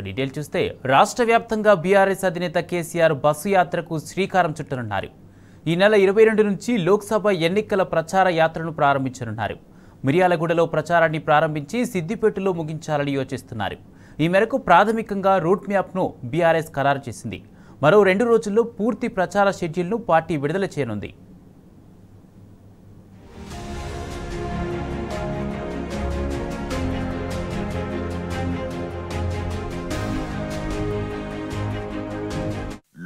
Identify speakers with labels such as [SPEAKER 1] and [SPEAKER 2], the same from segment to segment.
[SPEAKER 1] Detail చూస్తే రాష్ట్ర వ్యాప్తంగా బీఆర్ఎస్ అధినేత కేసీఆర్ బస్సు యాత్రకు శ్రీకారం చుట్టనున్నారు. ఈ నెల 22 నుంచి లోక్సభ ఎన్నికల ప్రచార యాత్రను ప్రారంభించనున్నారు. మిర్యాలగూడలో ప్రచారాన్ని ప్రారంభించి సిద్దిపేటలో ముగించాలని యోచిస్తున్నారు. ఈ మేరకు ప్రాథమికంగా రూట్ మ్యాప్ను బీఆర్ఎస్ ఖరారు చేసింది. మరో 2 రోజుల్లో పూర్తి ప్రచార షెడ్యూల్ను పార్టీ విడుదల చేయనుంది.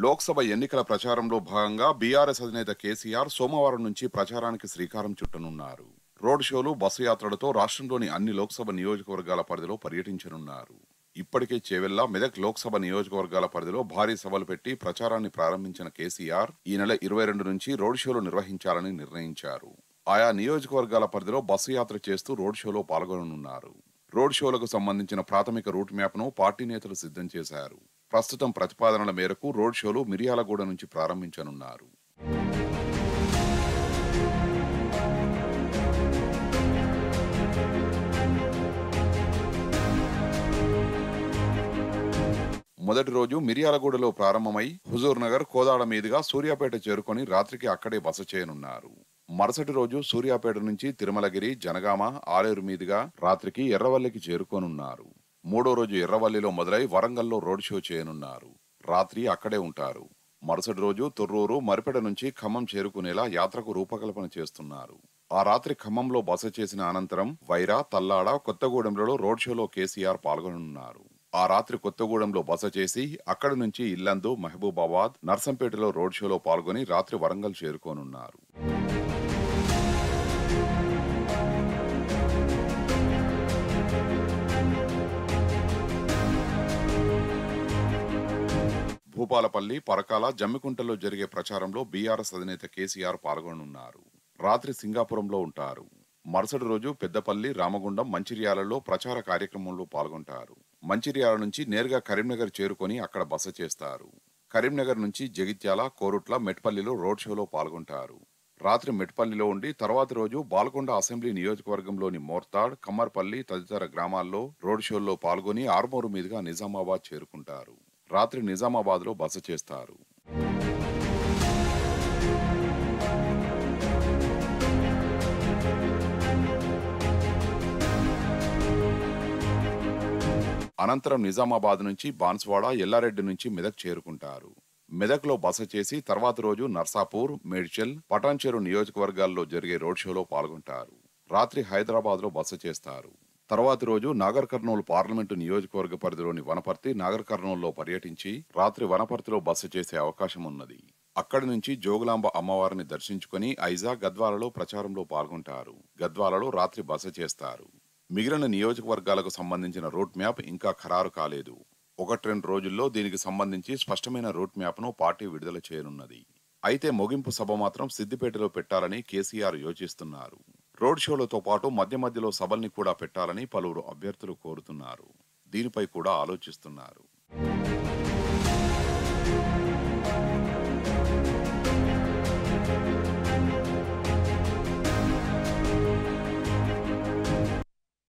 [SPEAKER 2] లోక్సభ ఎన్నికల ప్రచారంలో భాగంగా బీఆర్ఎస్ అధినేత కేసీఆర్ సోమవారం నుంచి ప్రచారానికి శ్రీకారం చుట్టనున్నారు. రోడ్ షోలు, బస్సు యాత్రలతో రాష్ట్రంలోని అన్ని లోక్సభ నియోజకవర్గాల పరిధిలో పర్యటించనున్నారు. ఇప్పటికే చేవెళ్ల, మెదక్ లోక్సభ నియోజకవర్గాల పరిధిలో భారీ సభలు పెట్టి ప్రచారాన్ని ప్రారంభించిన కేసీఆర్ ఈ నెల 22 నుంచి రోడ్ షోలు నిర్వహించాలని నిర్ణయించారు. ఆయా నియోజకవర్గాల పరిధిలో బస్సు యాత్ర చేస్తూ రోడ్ షోలో పాల్గొననున్నారు. రోడ్ షోలకు సంబంధించిన ప్రాథమిక రూట్ మ్యాప్ను పార్టీ నేతలు సిద్ధం చేశారు. ప్రస్తుతం ప్రతిపాదనల మేరకు రోడ్ షోలు మిర్యాలగూడ నుంచి ప్రారంభించనున్నారు. మొదటి రోజు మిర్యాలగూడలో ప్రారంభమై హుజూర్ నగర్, కోదాడ మీదుగా సూర్యాపేట చేరుకొని రాత్రికి అక్కడే బస చేయనున్నారు. మరుసటి రోజు సూర్యాపేట నుంచి తిరుమలగిరి, జనగామ, ఆలేరు మీదుగా రాత్రికి ఎర్రవల్లికి చేరుకోనున్నారు. మూడో రోజు ఎర్రవల్లిలో మొదలై వరంగల్లో రోడ్ షో చేయనున్నారు. రాత్రి అక్కడే ఉంటారు. మరుసటి రోజు తొర్రూరు, మరిపెడ నుంచి ఖమ్మం చేరుకునేలా యాత్రకు రూపకల్పన చేస్తున్నారు. ఆ రాత్రి ఖమ్మంలో బస చేసిన అనంతరం వైరా, తల్లాడ, కొత్తగూడెంలలో రోడ్ షోలో కేసీఆర్ పాల్గొనున్నారు. ఆ రాత్రి కొత్తగూడెంలో బస చేసి అక్కడి నుంచి ఇల్లందు, మహబూబాబాద్, నర్సంపేటలో రోడ్ షోలో పాల్గొని రాత్రి వరంగల్ చేరుకోనున్నారు. భూపాలపల్లి, పరకాల, జమ్మికుంటలో జరిగే ప్రచారంలో బీఆర్ఎస్ అధినేత కేసీఆర్ పాల్గొనున్నారు. రాత్రి సింగాపురంలో ఉంటారు. మరుసటి రోజు పెద్దపల్లి, రామగుండం, మంచిర్యాలలో ప్రచార కార్యక్రమంలో పాల్గొంటారు. మంచిర్యాల నుంచి నేరుగా కరీంనగర్ చేరుకొని అక్కడ బస చేస్తారు. కరీంనగర్ నుంచి జగిత్యాల, కోరుట్ల, మెట్పల్లిలో రోడ్ షోలో పాల్గొంటారు. రాత్రి మెట్పల్లిలో ఉండి తర్వాతి రోజు బాల్కొండ అసెంబ్లీ నియోజకవర్గంలోని మోర్తాడ్, కమ్మర్పల్లి తదితర గ్రామాల్లో రోడ్ షోల్లో పాల్గొని ఆర్మూరు మీదుగా నిజామాబాద్ చేరుకుంటారు. రాత్రి నిజామాబాద్ లో బస చేస్తారు. అనంతరం నిజామాబాద్ నుంచి బాన్స్వాడ, ఎల్లారెడ్డి నుంచి మెదక్ చేరుకుంటారు. మెదక్ లో బస చేసి తర్వాతి రోజు నర్సాపూర్, మేడ్చల్, పటాన్చెరు నియోజకవర్గాల్లో జరిగే రోడ్ షోలో పాల్గొంటారు. రాత్రి హైదరాబాద్ లో బస చేస్తారు. తర్వాతి రోజు నాగర్ కర్నూలు పార్లమెంటు నియోజకవర్గ పరిధిలోని వనపర్తి, నాగర్ కర్నూలులో పర్యటించి రాత్రి వనపర్తిలో బస చేసే అవకాశం ఉన్నది. అక్కడి నుంచి జోగులాంబ అమ్మవారిని దర్శించుకుని ఐజా, గద్వాలలో ప్రచారంలో పాల్గొంటారు. గద్వాలలో రాత్రి బస చేస్తారు. మిగిలిన నియోజకవర్గాలకు సంబంధించిన రూట్ మ్యాప్ ఇంకా ఖరారు కాలేదు. 1-2 రోజుల్లో దీనికి సంబంధించి స్పష్టమైన రూట్ మ్యాప్ను పార్టీ విడుదల చేయనున్నది. అయితే ముగింపు సభ మాత్రం సిద్దిపేటలో పెట్టాలని కేసీఆర్ యోచిస్తున్నారు. రోడ్ షోలతో పాటు మధ్య మధ్యలో సభల్ని కూడా పెట్టాలని పలువురు అభ్యర్థులు కోరుతున్నారు. దీనిపై కూడా ఆలోచిస్తున్నారు.